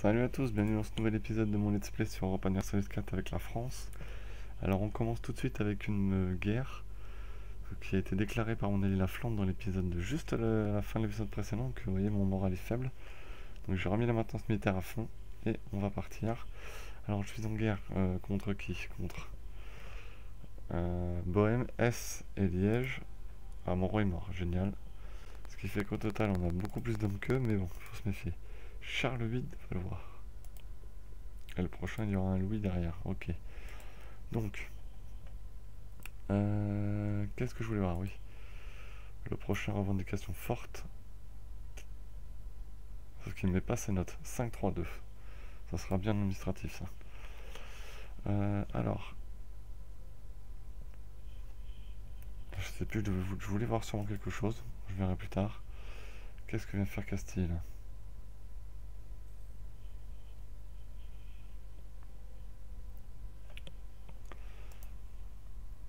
Salut à tous, bienvenue dans ce nouvel épisode de mon let's play sur Europa Universalis 4 avec la France. Alors on commence tout de suite avec une guerre qui a été déclarée par mon allié la Flandre dans l'épisode de juste à la fin de l'épisode précédent, donc vous voyez mon moral est faible. Donc j'ai remis la maintenance militaire à fond et on va partir. Alors je suis en guerre contre qui? Contre Bohême, S et Liège. Ah, mon roi est mort, génial. Ce qui fait qu'au total on a beaucoup plus d'hommes qu'eux, mais bon, faut se méfier. Charles VIII, va le voir. Et le prochain, il y aura un Louis derrière. Ok. Donc, qu'est-ce que je voulais voir? Oui. Le prochain revendication forte. Sauf qu'il ne met pas ses notes. 5-3-2. Ça sera bien administratif, ça. Alors. Je sais plus, je voulais voir sûrement quelque chose. Je verrai plus tard. Qu'est-ce que vient de faire Castille?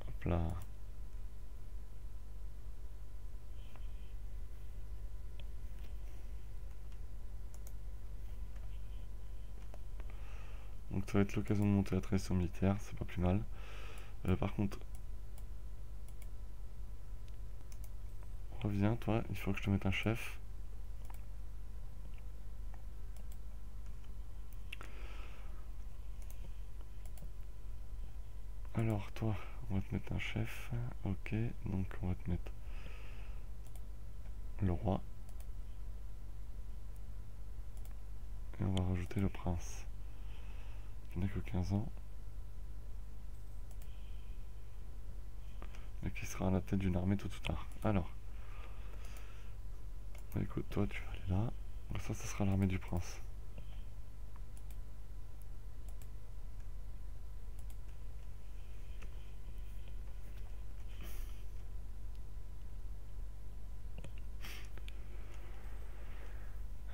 Hop là. Donc ça va être l'occasion de monter la tradition militaire, c'est pas plus mal. Par contre, reviens toi, il faut que je te mette un chef. Alors toi, on va te mettre un chef. Ok, donc on va te mettre le roi. Et on va rajouter le prince. Il n'a que 15 ans. Et qui sera à la tête d'une armée tout ou tard. Alors. Bah écoute, toi tu vas aller là. Ça sera l'armée du prince.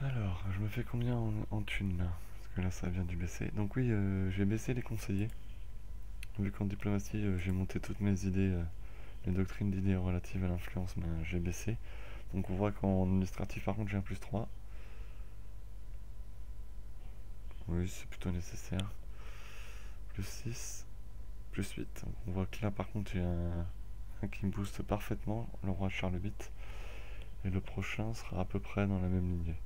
Alors, je me fais combien en thunes là? Parce que là ça vient du baisser. Donc oui, j'ai baissé les conseillers. Vu qu'en diplomatie j'ai monté toutes mes idées, les doctrines d'idées relatives à l'influence, ben, j'ai baissé. Donc on voit qu'en administratif par contre j'ai un plus 3. Oui, c'est plutôt nécessaire. Plus 6, plus 8. Donc on voit que là par contre j'ai un qui me booste parfaitement, le roi Charles VIII. Et le prochain sera à peu près dans la même lignée.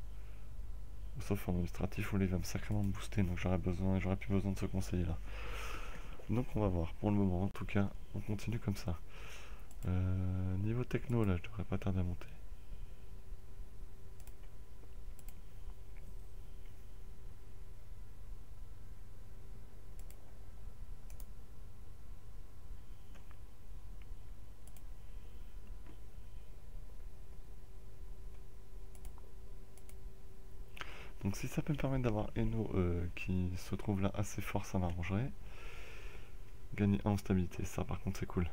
Sauf en administratif où il va me sacrément me booster, donc j'aurais plus besoin de ce conseiller là. Donc on va voir, pour le moment en tout cas, on continue comme ça. Niveau techno là, je devrais pas tarder à monter. Donc si ça peut me permettre d'avoir Eno qui se trouve là assez fort, ça m'arrangerait. Gagner 1 en stabilité, ça par contre c'est cool.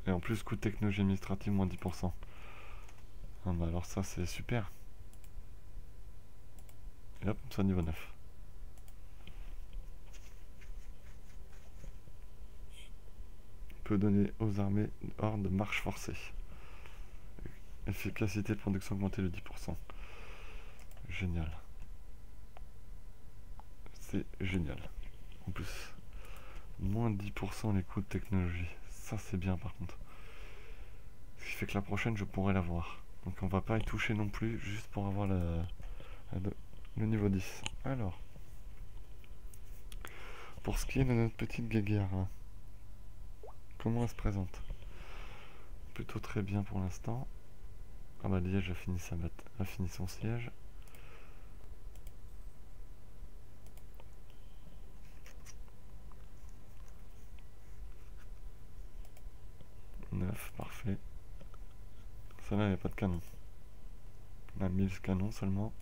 Et en plus, coût de technologie administrative, moins 10%. Ah bah alors ça c'est super. Et hop, ça niveau 9. On peut donner aux armées hors de marche forcée. Efficacité de production augmentée de 10%. Génial. C'est génial. En plus, moins 10% les coûts de technologie. Ça c'est bien par contre. Ce qui fait que la prochaine je pourrais l'avoir. Donc on va pas y toucher non plus, juste pour avoir le niveau 10. Alors, pour ce qui est de notre petite guéguerre là, comment elle se présente? Plutôt très bien pour l'instant. Ah bah Liège a fini son siège. Neuf, parfait. Celle-là, il n'y a pas de canon. On a 1000 canons seulement.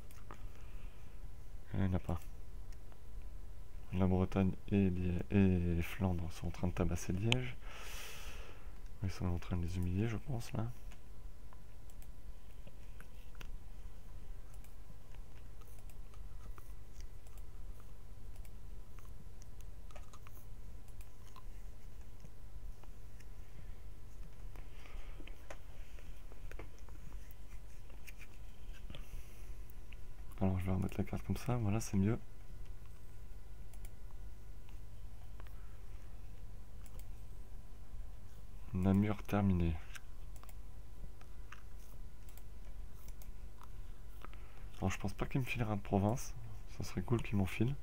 Et il n'y en a pas. La Bretagne et les Flandres sont en train de tabasser Liège. Ils sont en train de les humilier, je pense, là. vais remettre la carte comme ça, voilà, c'est mieux. Namur terminé. Alors je pense pas qu'il me filera de province. Ça serait cool qu'il m'en file.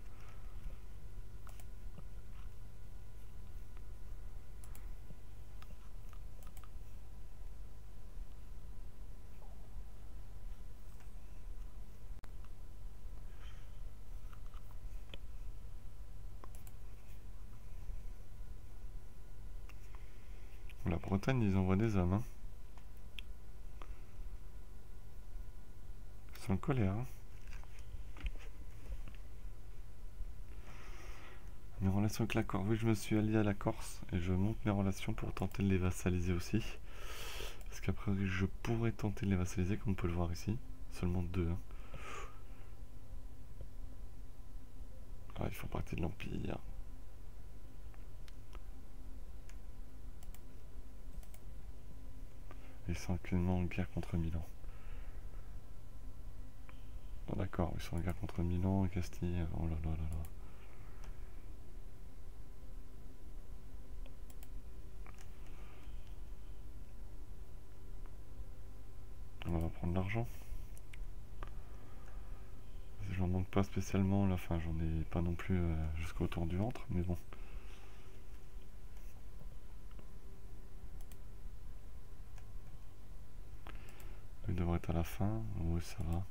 La Bretagne, ils envoient des hommes. Hein. Ils sont en colère. Hein. Mes relations avec la Corse. Oui, je me suis allié à la Corse et je monte mes relations pour tenter de les vassaliser aussi. Parce qu'après, je pourrais tenter de les vassaliser, comme on peut le voir ici. Seulement deux. Hein. Ah, ils font partie de l'Empire. Ils sont actuellement en guerre contre Milan. Oh, d'accord, ils sont en guerre contre Milan et Castille. Oh là là là là. On va prendre l'argent. J'en manque pas spécialement là, enfin j'en ai pas non plus jusqu'au tour du ventre, mais bon. Il devrait être à la fin, oui ça va.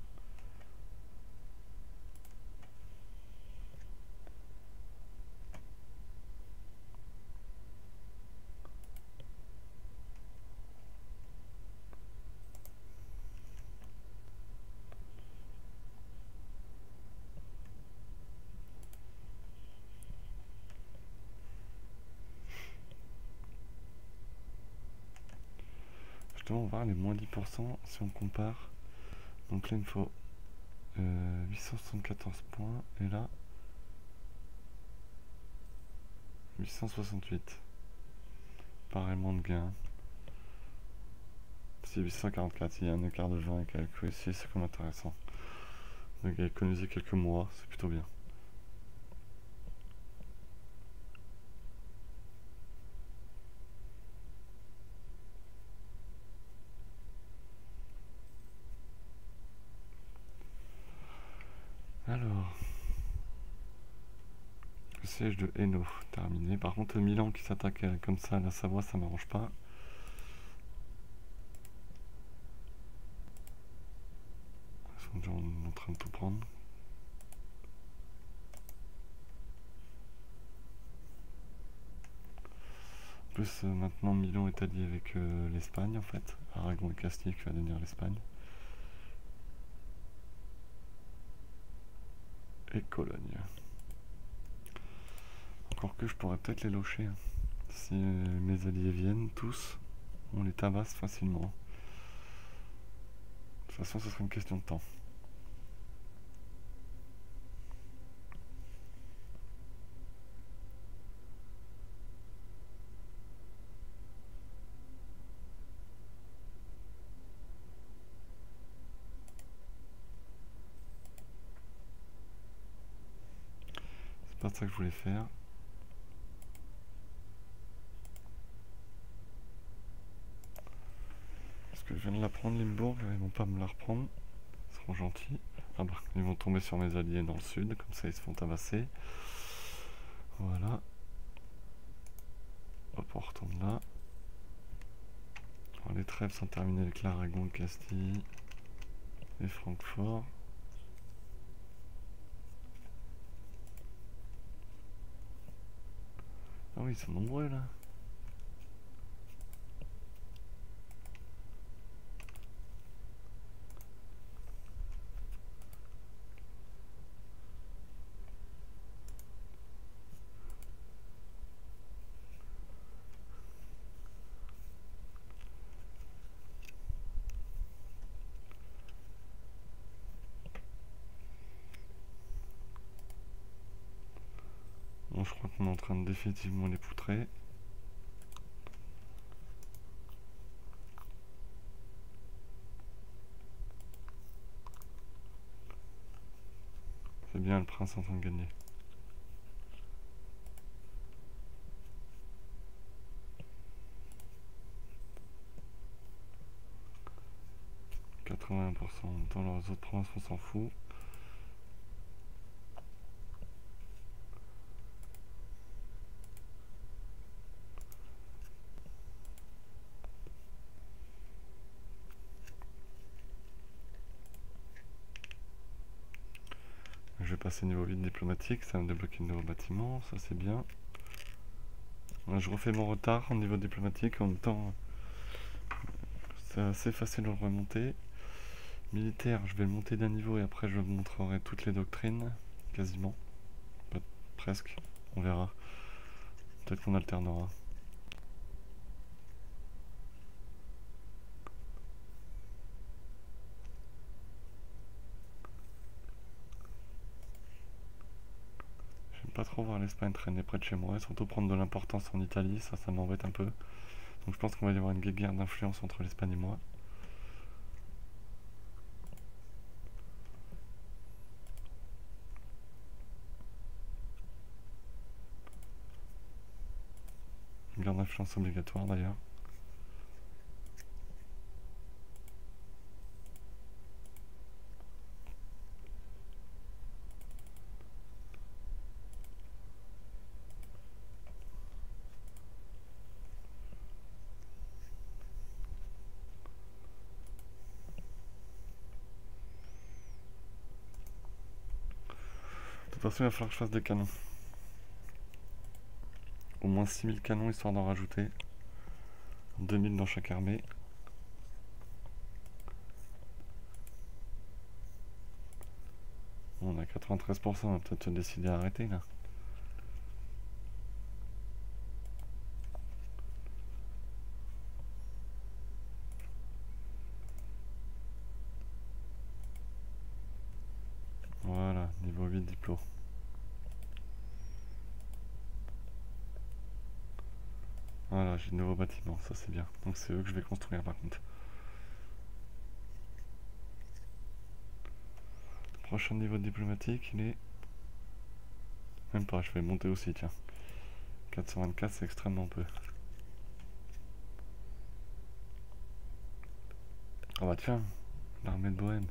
Justement on va voir les moins 10% si on compare. Donc là il me faut 874 points et là 868. Pareillement de gain. C'est 844, il y a un écart de 20 et quelques ici, c'est comme intéressant. Donc il a économisé quelques mois, c'est plutôt bien. Alors, le siège de Hainaut, terminé. Par contre, Milan qui s'attaque comme ça à la Savoie, ça m'arrange pas. Ils sont déjà en train de tout prendre. En plus, maintenant, Milan est allié avec l'Espagne, en fait. Aragon et Castille qui va devenir l'Espagne. Et Cologne. Encore que je pourrais peut-être les locher. Hein. Si mes alliés viennent tous, on les tabasse facilement. De toute façon, ce sera une question de temps. C'est pas ça que je voulais faire. Parce que je viens de la prendre, Limbourg, ils vont pas me la reprendre. Ils seront gentils. Ah bah, ils vont tomber sur mes alliés dans le sud, comme ça ils se font tabasser. Voilà. Hop, on retourne là. Alors, les trêves sont terminées avec l'Aragon, le Castille et Francfort. Ah oui, ils sont nombreux là. Bon, je crois qu'on est en train de définitivement les poutrer. bien, le prince est en train de gagner. « 81%. Dans les autres provinces, on s'en fout. Je vais passer niveau vide diplomatique, ça va me débloquer de nouveaux bâtiments, ça c'est bien. Là, je refais mon retard au niveau diplomatique, en même temps c'est assez facile de le remonter. Militaire, je vais le monter d'un niveau et après je vous montrerai toutes les doctrines, quasiment. Pas presque, on verra. Peut-être qu'on alternera. J'aime pas trop voir l'Espagne traîner près de chez moi, et surtout prendre de l'importance en Italie, ça m'embête un peu. Donc je pense qu'on va y avoir une guerre d'influence entre l'Espagne et moi. Une guerre d'influence obligatoire d'ailleurs. De toute façon, il va falloir que je fasse des canons. Au moins 6000 canons histoire d'en rajouter. 2000 dans chaque armée. Bon, on a 93%, on va peut-être se décider à arrêter là. Voilà, niveau 8 diplo. Voilà, j'ai de nouveaux bâtiments, ça c'est bien. Donc c'est eux que je vais construire par contre. Prochain niveau diplomatique, il est... Même pas, je vais monter aussi, tiens. 424, c'est extrêmement peu. Ah bah tiens, l'armée de Bohême.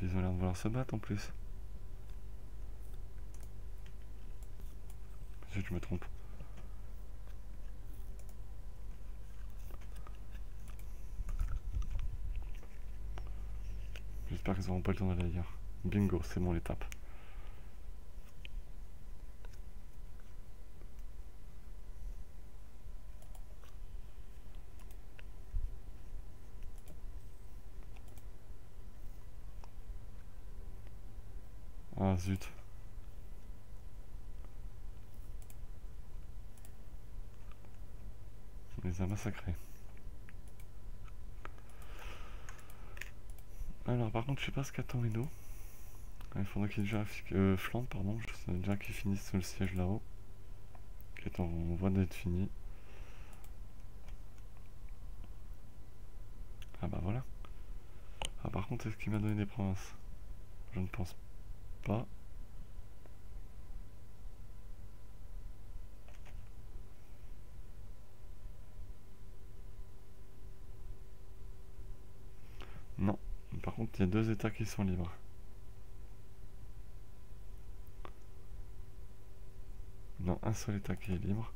Ils ont l'air de vouloir se battre en plus. Si je me trompe. J'espère qu'ils n'auront pas le temps d'aller ailleurs. Bingo, c'est bon l'étape. Ah zut. On les a massacrés. Alors par contre je sais pas ce qu'attend Edo. Il faudrait qu'il déjà Flandre, pardon, je sais déjà qu'ils finissent le siège là-haut. Qui est en voie d'être fini. Ah bah voilà. Ah par contre est-ce qu'il m'a donné des provinces? Je ne pense pas. Non. Par contre il y a 2 états qui sont libres. Non, un seul état qui est libre.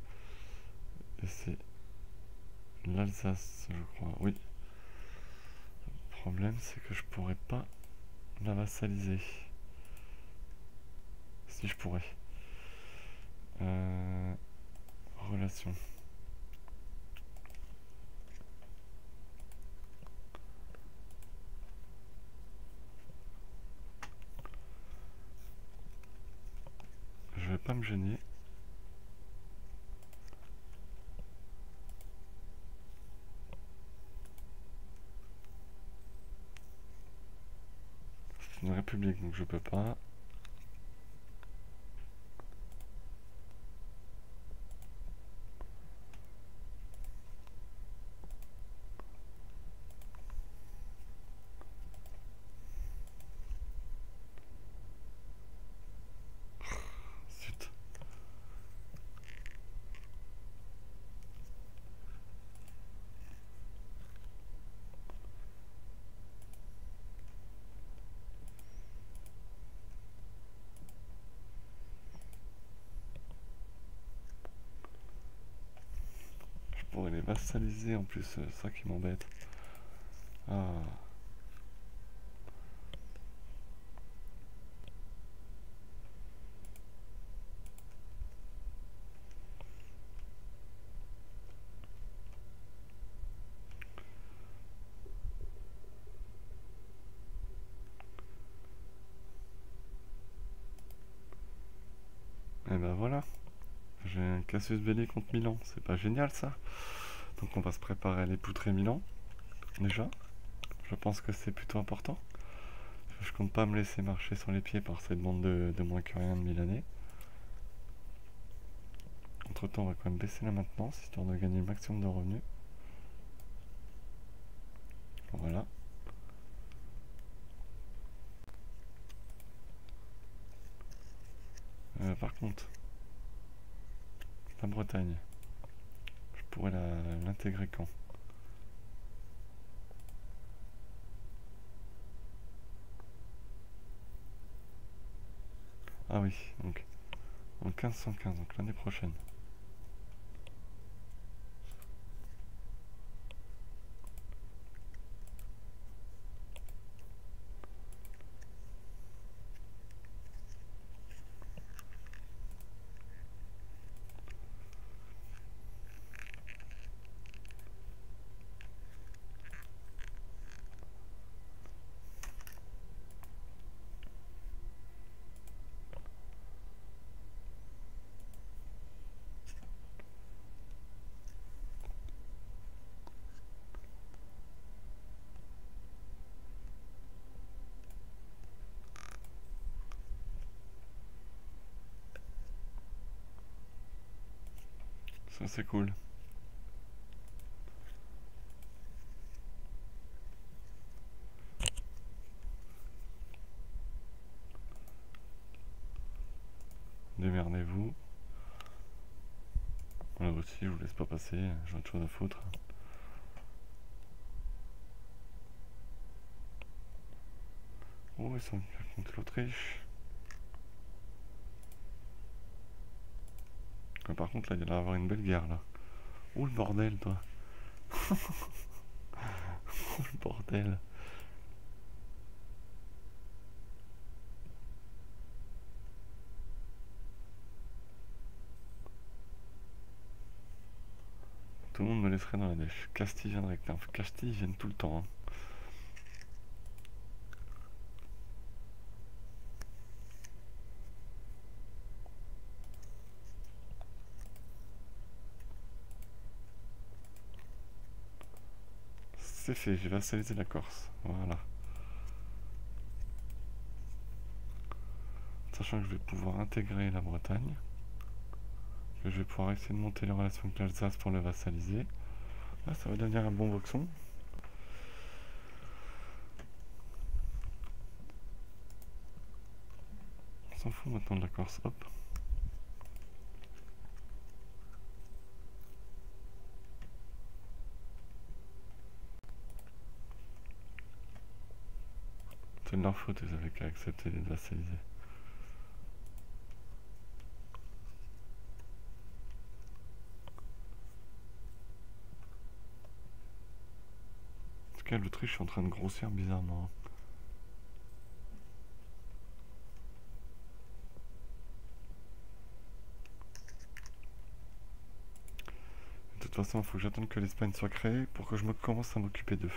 Et c'est l'Alsace, je crois. Oui. Le problème c'est que je pourrais pas la vassaliser. Si je pourrais. Relation. Je vais pas me gêner. C'est une république donc je peux pas. les vassaliser en plus, c'est ça qui m'embête. Ah. Et ben voilà, j'ai un Cassius Belli contre Milan, c'est pas génial ça? Donc on va se préparer à aller poutrer Milan, déjà. Je pense que c'est plutôt important. Je compte pas me laisser marcher sur les pieds par cette bande de moins que rien de Milanais. Entre temps, on va quand même baisser la maintenance, histoire de gagner le maximum de revenus. Voilà. Par contre, la Bretagne, je pourrais l'intégrer quand? Ah oui, donc en 1515, donc l'année prochaine. Ça c'est cool. Démerdez-vous. Là aussi, je vous laisse pas passer, j'ai autre chose à foutre. Oh, ils sont contre l'Autriche. Par contre, là, il y a avoir une belle guerre, là. Oh, le bordel, toi. Oh, le bordel. Tout le monde me laisserait dans la dèche. Castille viendrait. Castille viennent tout le temps. Hein. C'est fait, j'ai vassalisé la Corse. Voilà. Sachant que je vais pouvoir intégrer la Bretagne. Que je vais pouvoir essayer de monter les relations avec l'Alsace pour le vassaliser. Là, ça va devenir un bon boxon. On s'en fout maintenant de la Corse. Hop. C'est de leur faute, ils avaient qu'à accepter d'être vassalisés. En tout cas, l'Autriche est en train de grossir bizarrement. De toute façon, il faut que j'attende que l'Espagne soit créée pour que je me commence à m'occuper d'eux.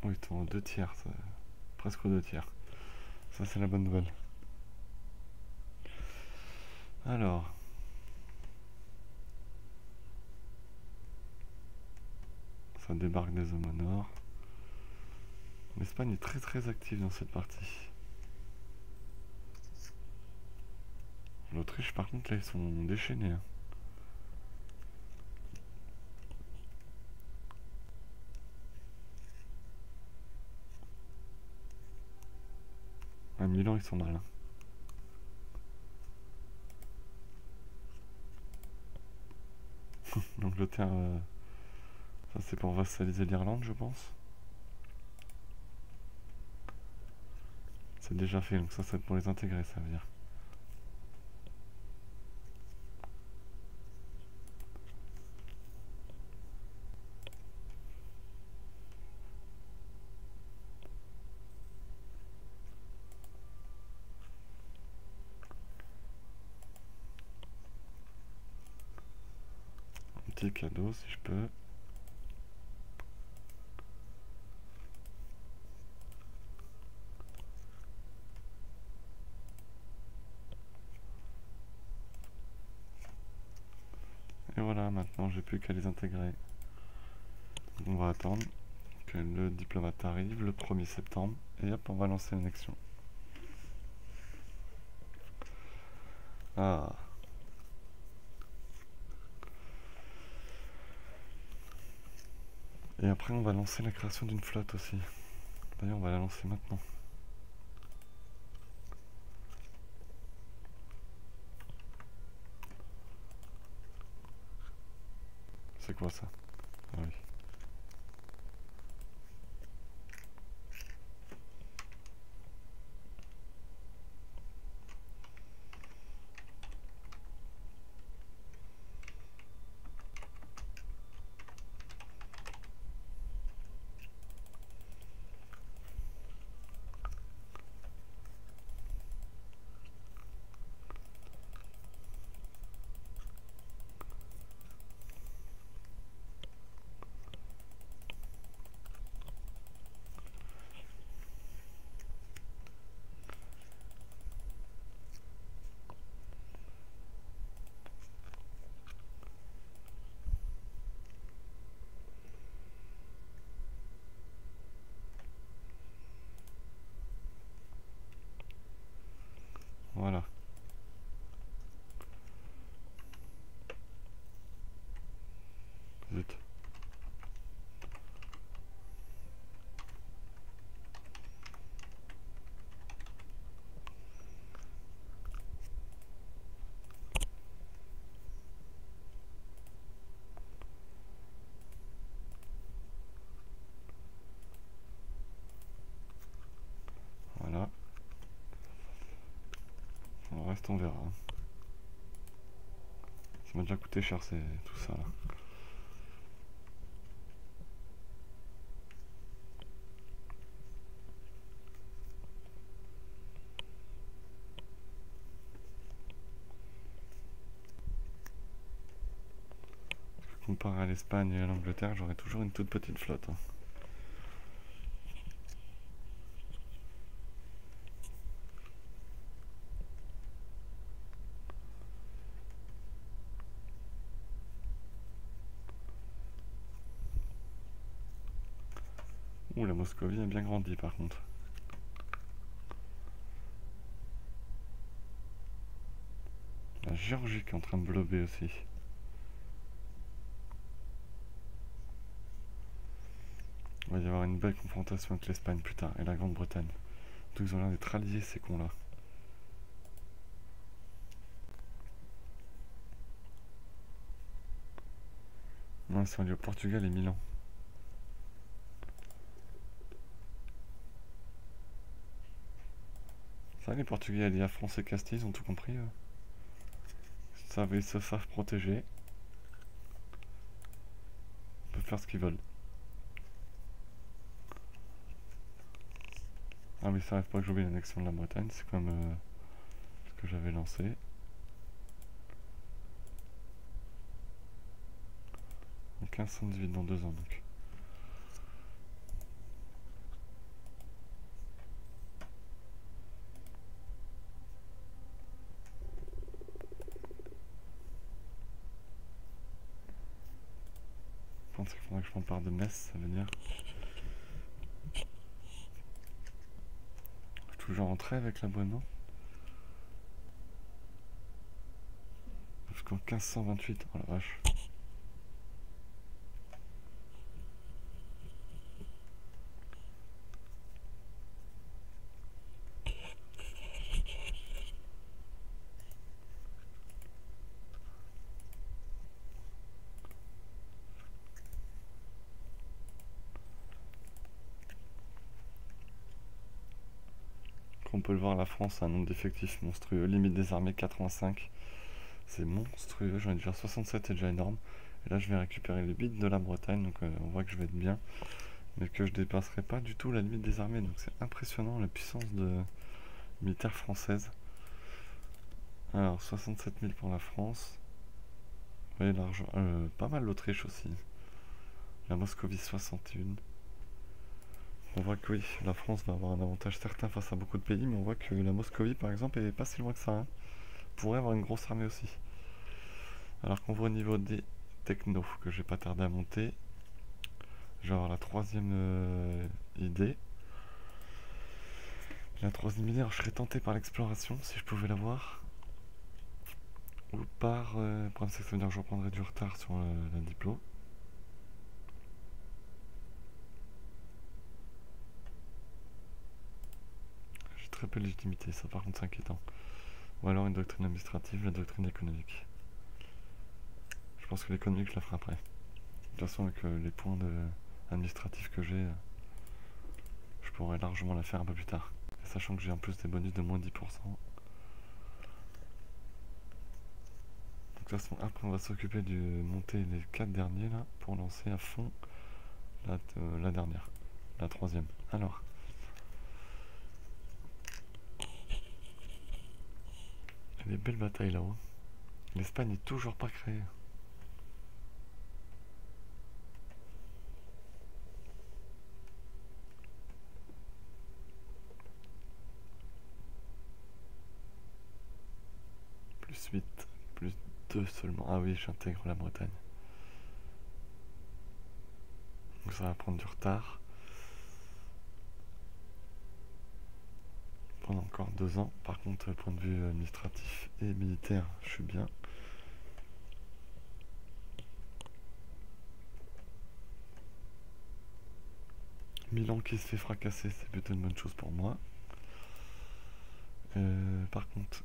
Oui, ils sont aux 2 tiers, presque aux 2 tiers. Ça, c'est la bonne nouvelle. Alors. Ça débarque des hommes au nord. L'Espagne est très très active dans cette partie. L'Autriche, par contre, là, ils sont déchaînés. Hein. À Milan, ils sont mal. Hein. L'Angleterre, Ça c'est pour vassaliser l'Irlande, je pense. C'est déjà fait, donc ça c'est pour les intégrer, ça veut dire. Un petit cadeau si je peux. Et voilà, maintenant j'ai plus qu'à les intégrer. On va attendre que le diplomate arrive le 1er septembre et hop, on va lancer l'annexion. Ah. Et après on va lancer la création d'une flotte aussi. D'ailleurs on va la lancer maintenant. C'est quoi ça? Ah oui. Voilà. Zut. Voilà. Le reste on verra. Ça m'a déjà coûté cher c'est tout ça là. Comparé à l'Espagne et à l'Angleterre, j'aurais toujours une toute petite flotte. Hein. Ouh, la Moscovie a bien grandi par contre. La Géorgie qui est en train de blober aussi. Il va y avoir une belle confrontation avec l'Espagne plus tard et la Grande-Bretagne. Donc ils ont l'air d'être alliés ces cons là. Non, ils sont alliés au Portugal et Milan. Ça les Portugais alliés à France et Castille, ils ont tout compris. Ils se savent protéger. Ils peuvent faire ce qu'ils veulent. Ah mais ça arrive pas que j'oublie l'annexion de la Bretagne, c'est comme ce que j'avais lancé. En 1518 dans 2 ans donc. Je pense qu'il faudra que je m'empare de Metz, ça veut dire. Je suis toujours en trêve avec l'abonnement. Jusqu'en 1528, oh la vache. Comme on peut le voir, la France a un nombre d'effectifs monstrueux. Limite des armées 85. C'est monstrueux. J'en ai déjà 67, c'est déjà énorme. Et là, je vais récupérer les 8 de la Bretagne. Donc, on voit que je vais être bien. Mais que je dépasserai pas du tout la limite des armées. Donc, c'est impressionnant la puissance militaire française. Alors, 67 000 pour la France. Oui, l'argent. Pas mal l'Autriche aussi. La Moscovie, 61. On voit que oui, la France va avoir un avantage certain face à beaucoup de pays, mais on voit que la Moscovie, par exemple, est pas si loin que ça. Hein. Pourrait avoir une grosse armée aussi. Alors qu'on voit au niveau des technos, que je vais pas tarder à monter. Je vais avoir la troisième idée. La troisième idée, alors je serais tenté par l'exploration, si je pouvais l'avoir. Ou par... le problème c'est que ça veut dire que je reprendrai du retard sur la diplo. J'ai très peu de légitimité, ça par contre c'est inquiétant. Ou alors une doctrine administrative, la doctrine économique. Je pense que l'économique je la ferai après. De toute façon avec les points administratifs que j'ai, je pourrais largement la faire un peu plus tard. Et sachant que j'ai en plus des bonus de moins 10%. De toute façon, après on va s'occuper de monter les 4 derniers là pour lancer à fond la dernière, la troisième. Alors, il y a des belles batailles là-haut. L'Espagne n'est toujours pas créée. Plus 8, plus 2 seulement. Ah oui, j'intègre la Bretagne. Donc ça va prendre du retard. Pendant encore 2 ans. Par contre, point de vue administratif et militaire, je suis bien. Milan qui se fait fracasser, c'est plutôt une bonne chose pour moi. Par contre...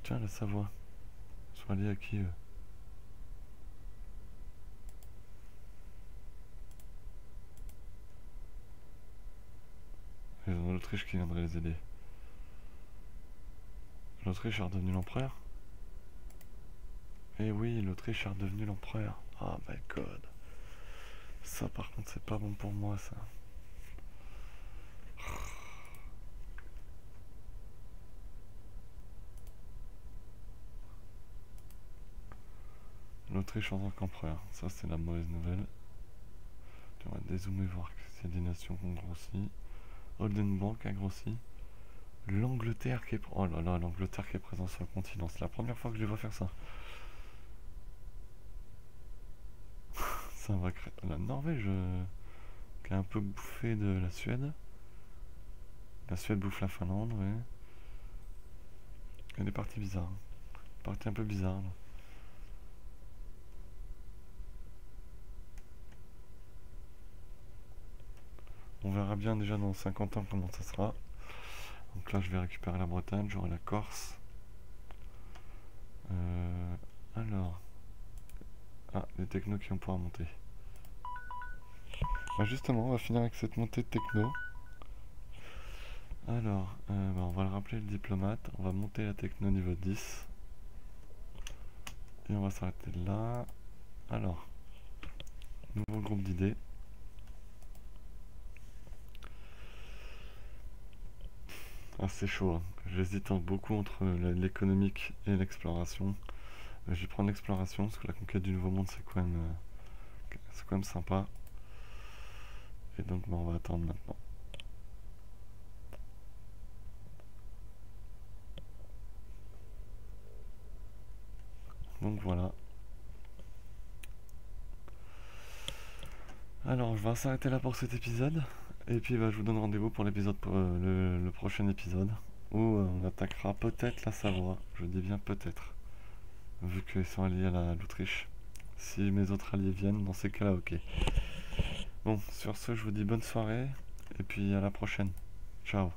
tiens, la Savoie. Ils sont alliés à qui Ils ont l'Autriche qui viendrait les aider. L'Autriche est redevenu l'empereur. Eh oui, l'Autriche est redevenu l'empereur. Oh my god. Ça par contre c'est pas bon pour moi ça. L'Autriche en tant qu'empereur, ça c'est la mauvaise nouvelle. On va dézoomer voir s'il y a des nations qui ont grossi. Oldenburg a grossi. L'Angleterre qui est... Oh là là, l'Angleterre qui est présente sur le continent. C'est la première fois que je les vois faire ça. Ça va créer... La Norvège qui a un peu bouffé de la Suède. La Suède bouffe la Finlande, ouais. Il y a des parties bizarres. Parties un peu bizarres. Là. On verra bien déjà dans 50 ans comment ça sera. Donc là je vais récupérer la Bretagne, j'aurai la Corse. Alors... Ah, les technos qui vont pouvoir monter. Bah justement, on va finir avec cette montée de techno. Alors, bah on va le rappeler le diplomate. On va monter la techno niveau 10. Et on va s'arrêter là. Alors, nouveau groupe d'idées. Ah, c'est chaud, hein. J'hésite beaucoup entre l'économique et l'exploration. Je vais prendre l'exploration parce que la conquête du Nouveau Monde c'est quand même sympa. Et donc bah, on va attendre maintenant. Donc voilà. Alors je vais s'arrêter là pour cet épisode. Et puis bah, je vous donne rendez-vous pour l'épisode le prochain épisode. Où on attaquera peut-être la Savoie. Je dis bien peut-être. Vu qu'ils sont alliés à l'Autriche. Si mes autres alliés viennent, dans ces cas-là, ok. Bon, sur ce, je vous dis bonne soirée. Et puis à la prochaine. Ciao.